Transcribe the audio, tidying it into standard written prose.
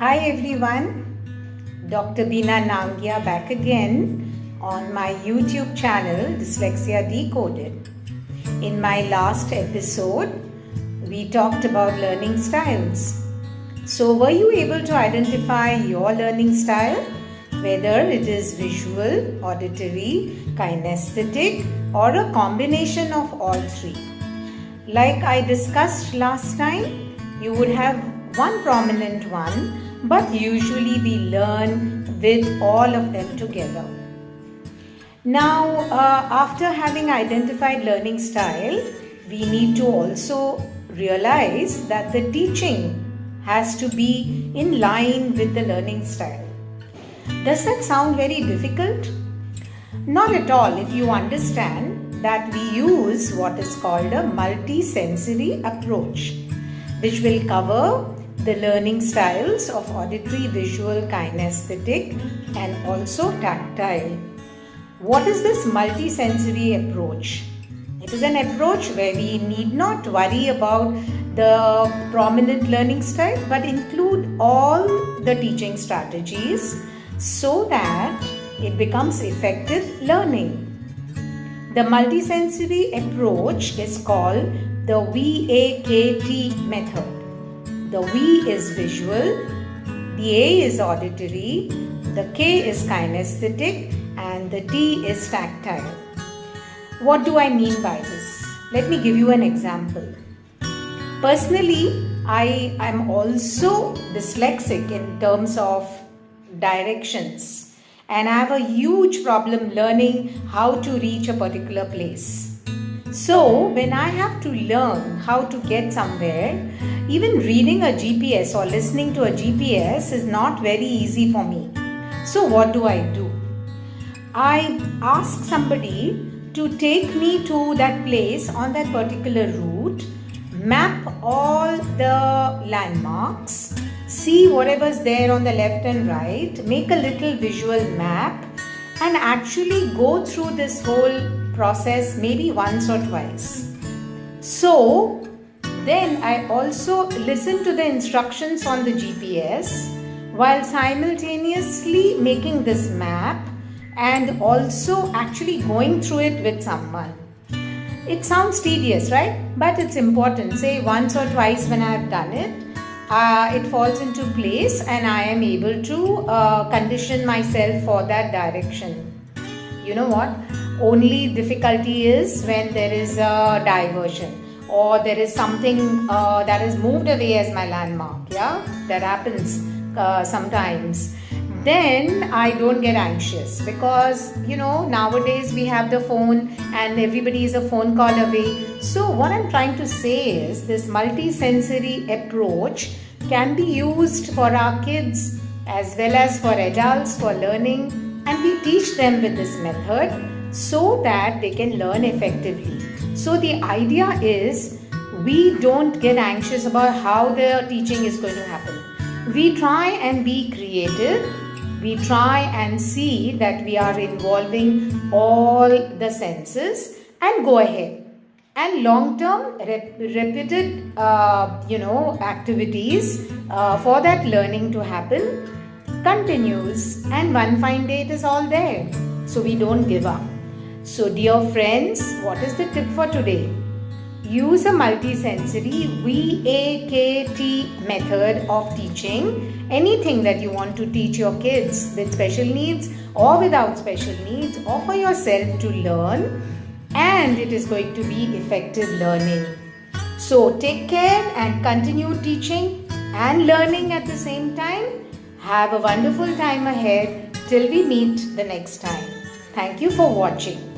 Hi everyone, Dr. Beena Nangia back again on my YouTube channel Dyslexia Decoded. In my last episode, we talked about learning styles. So were you able to identify your learning style? Whether it is visual, auditory, kinesthetic or a combination of all three. Like I discussed last time, you would have one prominent one, but usually we learn with all of them together. Now, after having identified learning style, we need to also realize that the teaching has to be in line with the learning style. Does that sound very difficult? Not at all if you understand that we use what is called a multisensory approach, which will cover the learning styles of auditory, visual, kinesthetic and also tactile. What is this multisensory approach? It is an approach where we need not worry about the prominent learning style but include all the teaching strategies so that it becomes effective learning. The multisensory approach is called the VAKT method. The V is visual, the A is auditory, the K is kinesthetic and the T is tactile. What do I mean by this? Let me give you an example. Personally, I am also dyslexic in terms of directions and I have a huge problem learning how to reach a particular place. So when I have to learn how to get somewhere, even reading a GPS or listening to a GPS is not very easy for me. So what do? I ask somebody to take me to that place on that particular route, map all the landmarks, see whatever's there on the left and right, make a little visual map and actually go through this whole process maybe once or twice. So then I also listen to the instructions on the GPS while simultaneously making this map and also actually going through it with someone. It sounds tedious, right? But it's important. Say once or twice when I have done it, it falls into place and I am able to condition myself for that direction. You know what? Only difficulty is when there is a diversion or there is something that is moved away as my landmark. Yeah, that happens sometimes. Then I don't get anxious because nowadays we have the phone and everybody is a phone call away. So what I'm trying to say is this multisensory approach can be used for our kids as well as for adults for learning, and we teach them with this method so that they can learn effectively. So the idea is we don't get anxious about how the teaching is going to happen. We try and be creative. We try and see that we are involving all the senses and go ahead. And long-term repeated activities for that learning to happen continues, and one fine day it is all there. So we don't give up. So dear friends, what is the tip for today? Use a multisensory VAKT method of teaching anything that you want to teach your kids with special needs or without special needs or for yourself to learn, and it is going to be effective learning. So take care and continue teaching and learning at the same time. Have a wonderful time ahead till we meet the next time. Thank you for watching.